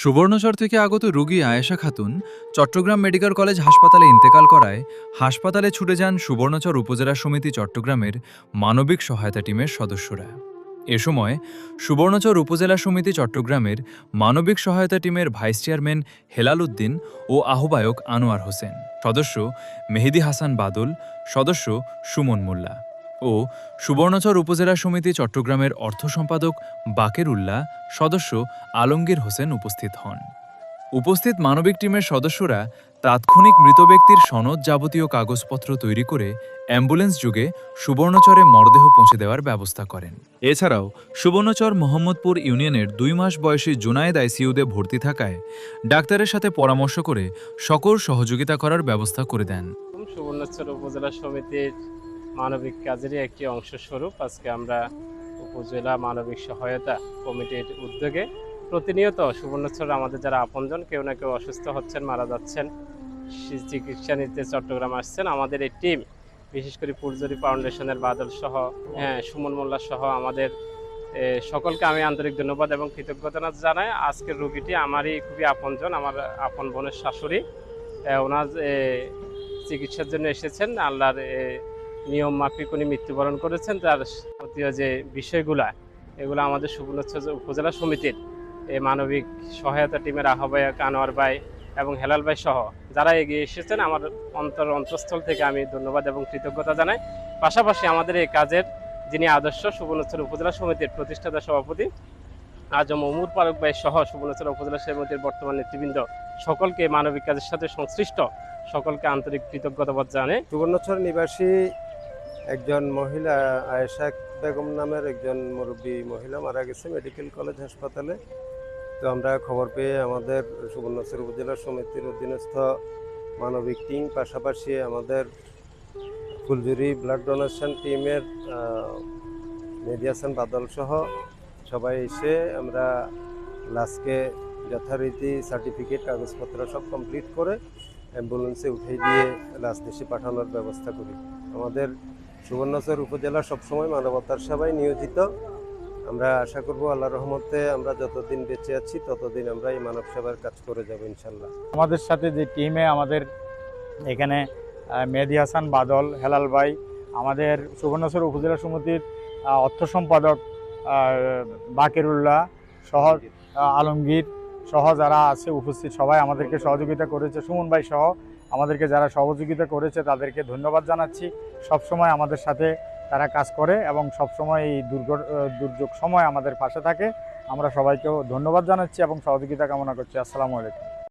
সুবর্ণচর থেকে আগত রোগী আয়েশা খাতুন চট্টগ্রাম মেডিকেল কলেজ হাসপাতালে ইন্তেকাল করায় হাসপাতালে ছুটে যান সুবর্ণচর উপজেলা সমিতি চট্টগ্রামের মানবিক সহায়তা টিমের সদস্যরা। এ সময় সুবর্ণচর উপজেলা সমিতি চট্টগ্রামের মানবিক সহায়তা টিমের ভাইস চেয়ারম্যান হেলাল উদ্দিন ও আহ্বায়ক আনোয়ার হোসেন, সদস্য মেহেদী হাসান বাদল, সদস্য সুমন মোল্লা ও সুবর্ণচর উপজেলা সমিতি চট্টগ্রামের অর্থ সম্পাদক বাকের উল্লাহ, সদস্য আলমগীর হোসেন উপস্থিত হন। উপস্থিত মানবিক টিমের সদস্যরা তাৎক্ষণিক মৃত ব্যক্তির সনদ যাবতীয় কাগজপত্র তৈরি করে অ্যাম্বুলেন্স যুগে সুবর্ণচরে মরদেহ পৌঁছে দেওয়ার ব্যবস্থা করেন। এছাড়াও সুবর্ণচর মোহাম্মদপুর ইউনিয়নের 2 মাস বয়সী জুনায়েদ আইসিইউতে ভর্তি থাকায় ডাক্তারের সাথে পরামর্শ করে সকল সহযোগিতা করার ব্যবস্থা করে দেন। সুবর্ণচর উপজেলা সমিতির মানবিক কাজেরই একটি অংশস্বরূপ আজকে আমরা উপজেলা মানবিক সহায়তা কমিটির উদ্যোগে প্রতিনিয়ত সুবর্ণচর আমাদের যারা আপনজন কেউ না কেউ অসুস্থ হচ্ছেন, মারা যাচ্ছেন, চিকিৎসা নিতে চট্টগ্রাম আসছেন, আমাদের এই টিম বিশেষ করে ফুলঝুরি ফাউন্ডেশনের বাদল সহ সুমন মোল্লা সহ আমাদের সকলকে আমি আন্তরিক ধন্যবাদ এবং কৃতজ্ঞতা জানাই। আজকের রোগীটি আমারই খুবই আপনজন, আমার আপন বোনের শাশুড়ি। ওনার চিকিৎসার জন্য এসেছেন, আল্লাহর নিয়ম মাফিক উনি মৃত্যুবরণ করেছেন। তার প্রতি যে বিষয়গুলা এগুলো আমাদের সুবর্ণচর উপজেলা সমিতির মানবিক সহায়তা টিমের আহ্বায়ক আনোয়ার ভাই এবং হেলাল ভাই সহ যারা এগিয়ে এসেছেন, আমার অন্তঃস্থল থেকে আমি ধন্যবাদ এবং কৃতজ্ঞতা জানাই। পাশাপাশি আমাদের এই কাজের যিনি আদর্শ সুবর্ণচর উপজেলা সমিতির প্রতিষ্ঠাতা সভাপতি আজম ওমর ফারুক ভাই সহ সুবর্ণচর উপজেলা সমিতির বর্তমান নেতৃবৃন্দ সকলকে মানবিক কাজের সাথে সংশ্লিষ্ট সকলকে আন্তরিক কৃতজ্ঞতাবোধ জানাই। সুবর্ণচর নিবাসী একজন মহিলা আয়েশা বেগম নামের একজন মুরব্বী মহিলা মারা গেছে মেডিকেল কলেজ হাসপাতালে। তো আমরা খবর পেয়ে আমাদের সুবর্ণচর উপজেলা সমিতির অধীনস্থ মানবিক টিম, পাশাপাশি আমাদের ফুলঝুরি ব্লাড ডোনেশন টিমের মেহেদী হাসান বাদল সহ সবাই এসে আমরা লাশকে যথারীতি সার্টিফিকেট কাগজপত্র সব কমপ্লিট করে অ্যাম্বুলেন্সে উঠে দিয়ে লাশ দেশে পাঠানোর ব্যবস্থা করি। আমাদের সুবর্ণচর উপজেলা সবসময় মানবতার সেবায় নিয়োজিত। আমরা আশা করব আল্লাহর রহমতে আমরা যতদিন বেঁচে আছি ততদিন আমরা এই মানব সেবার কাজ করে যাব ইনশাল্লাহ। আমাদের সাথে যে টিমে আমাদের এখানে মেহেদী হাসান বাদল, হেলাল ভাই, আমাদের সুবর্ণচর উপজেলা সমিতির অর্থ সম্পাদক বাকের উল্লাহ সহ আলমগীর সহ যারা আছে উপস্থিত সবাই আমাদেরকে সহযোগিতা করেছে, সুমন ভাই সহ আমাদেরকে যারা সহযোগিতা করেছে তাদেরকে ধন্যবাদ জানাচ্ছি। সবসময় আমাদের সাথে তারা কাজ করে এবং সবসময় এই দুর্যোগ সময় আমাদের পাশে থাকে। আমরা সবাইকেও ধন্যবাদ জানাচ্ছি এবং সহযোগিতা কামনা করছি। আসসালামু আলাইকুম।